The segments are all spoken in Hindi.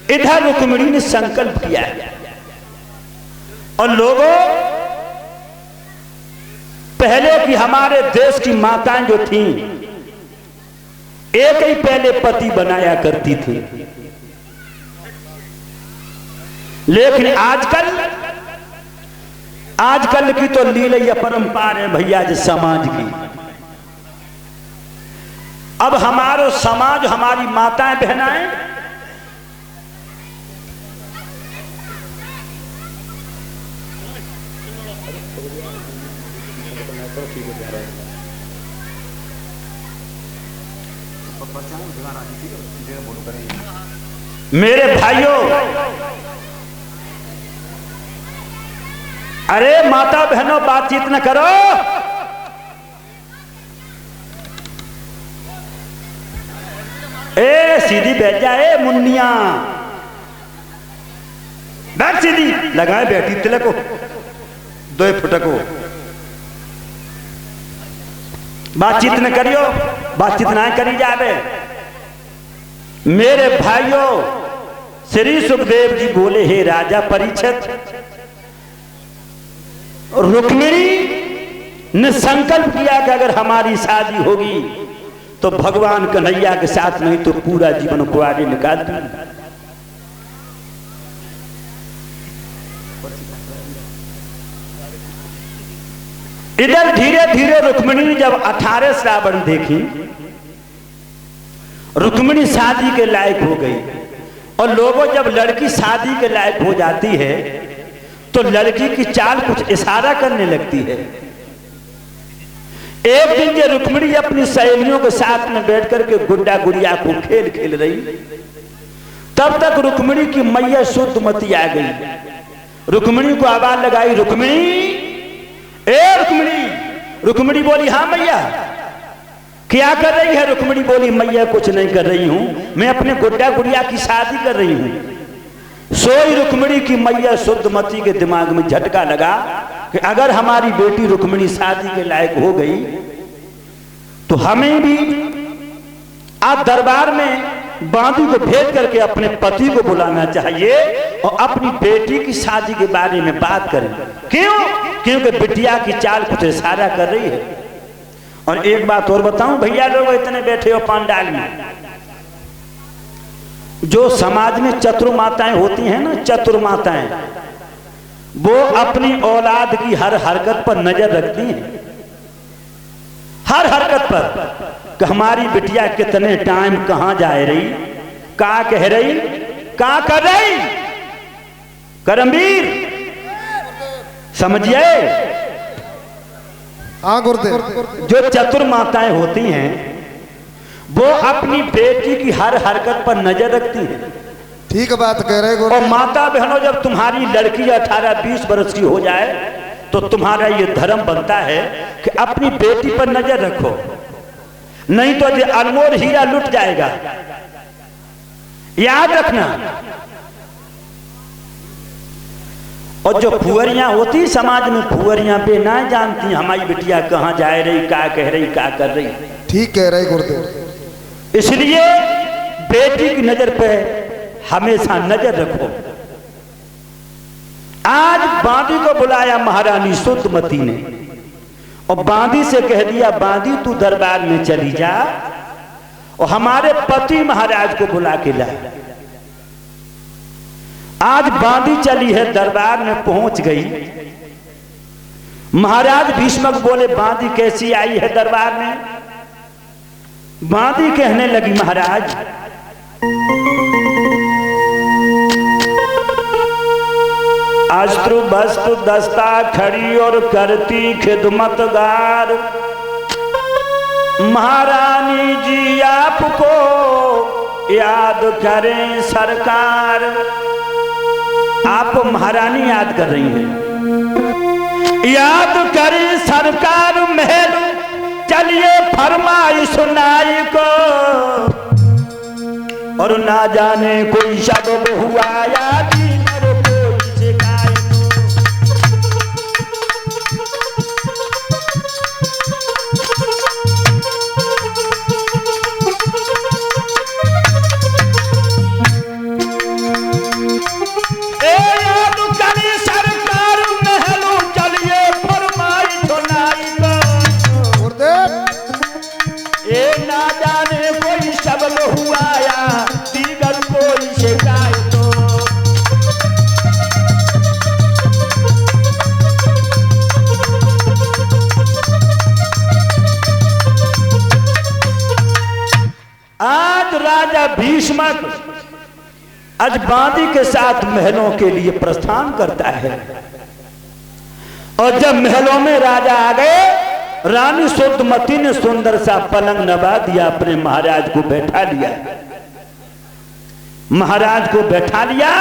इधर रुक्मिणी ने संकल्प किया और लोगों पहले की हमारे देश की माताएं जो थीं एक ही पहले पति बनाया करती थी, लेकिन आजकल की तो लीला परंपरा है भैया जी समाज की। अब हमारो समाज हमारी माताएं बहनाएं मेरे भाइयों, अरे माता बहनों बातचीत न करो। ए सीधी बैठ जाए मुन्निया, बैठ सीधी, लगाए बैठी तिलको दो फुटको। बातचीत न करियो, बातचीत ना करी जावे। मेरे भाइयों, श्री सुखदेव जी बोले, हे राजा परीक्षित, रुक्मिणी ने संकल्प किया कि अगर हमारी शादी होगी तो भगवान कन्हैया के साथ, नहीं तो पूरा जीवन कुआरी निकाल दूंगी। इधर धीरे धीरे रुक्मिणी ने जब 18 श्रावण देखी, रुक्मिणी शादी के लायक हो गई। और लोगों जब लड़की शादी के लायक हो जाती है तो लड़की की चाल कुछ इशारा करने लगती है। एक दिन ये रुक्मिणी अपनी सहेलियों के साथ में बैठ करके गुड्डा गुड़िया को खेल खेल रही, तब तक रुक्मिणी की मैया शुद्धमती आ गई। रुक्मिणी को आवाज लगाई, रुक्मिणी, ए रुक्मिणी। रुक्मिणी बोली, हाँ मैया। क्या कर रही है? रुक्मिणी बोली, मैया कुछ नहीं कर रही हूं, मैं अपने गुड्डा गुड़िया की शादी कर रही हूं। सोई रुक्मिणी की मैया शुद्धमती के दिमाग में झटका लगा कि अगर हमारी बेटी रुक्मिणी शादी के लायक हो गई तो हमें भी आज दरबार में बांदी को भेज करके अपने पति को बुलाना चाहिए और अपनी बेटी की शादी के बारे में बात करें। क्यों? क्योंकि बिटिया की चाल कुछ इशारा कर रही है। और एक बात और बताऊं भैया, लोग इतने बैठे हो पंडाल में, जो समाज में चतुर माताएं होती हैं ना, चतुर माताएं, वो अपनी औलाद की हर हरकत पर नजर रखती हैं, हर हरकत पर कि हमारी बिटिया कितने टाइम कहां जा रही, क्या कह रही, क्या कर रही। करमवीर समझिए, हाँ गुरुदेव। जो चतुर माताएं होती हैं वो अपनी बेटी की हर हरकत पर नजर रखती हैं। ठीक बात कह रहे गुरुदेव। और माता बहनों, जब तुम्हारी लड़की 18-20 वर्ष की हो जाए तो तुम्हारा ये धर्म बनता है कि अपनी बेटी पर नजर रखो, नहीं तो ये अनमोल हीरा लुट जाएगा। याद रखना। और जो फुहरियां होती समाज में, फुहरियां पे ना जानती हमारी बिटिया कहां जा रही, क्या कह रही, क्या कर रही। ठीक कह रहे गुरुदेव। इसलिए बेटी की नजर पे हमेशा नजर रखो। आज बांदी को बुलाया महारानी शुद्धमती ने और बांदी से कह दिया, बांदी तू दरबार में चली जा और हमारे पति महाराज को बुला के ला। आज बांदी चली है, दरबार में पहुंच गई। महाराज भीष्मक बोले, बांदी कैसी आई है दरबार में? बांदी कहने लगी, महाराज अस्त्र वस्त्र दस्ता खड़ी और करती खिदमतगार, महारानी जी आपको याद करें सरकार। आप महारानी याद कर रही हैं, याद करें सरकार महल चलिए फरमाई सुनाई को, और ना जाने कोई शब्द हुआ याद भीष्मक आज बांदी के साथ महलों के लिए प्रस्थान करता है। और जब महलों में राजा आ गए, रानी सुद्धमती ने सुंदर सा पलंग नवा दिया, अपने महाराज को बैठा लिया। महाराज को बैठा लिया,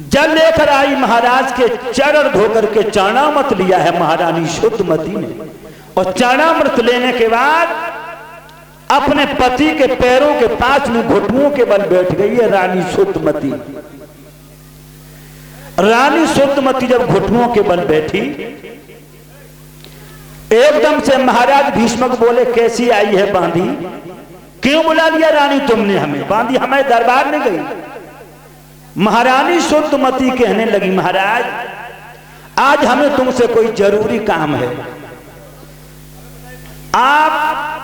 जल लेकर आई, महाराज के चरण धोकर के चरणामृत लिया है महारानी शुद्धमती ने। और चरणामृत लेने के बाद अपने पति के पैरों के पास में घुटनों के बल बैठ गई है रानी शुद्धमती। रानी शुद्धमती जब घुटनों के बल बैठी, एकदम से महाराज भीष्मक बोले, कैसी आई है बांदी, क्यों बुला लिया रानी तुमने हमें? बांदी हमारे दरबार में गई। महारानी शुद्धमती कहने लगी, महाराज आज हमें तुमसे कोई जरूरी काम है, आप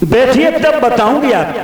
बैठिए तब बताऊंगी आप।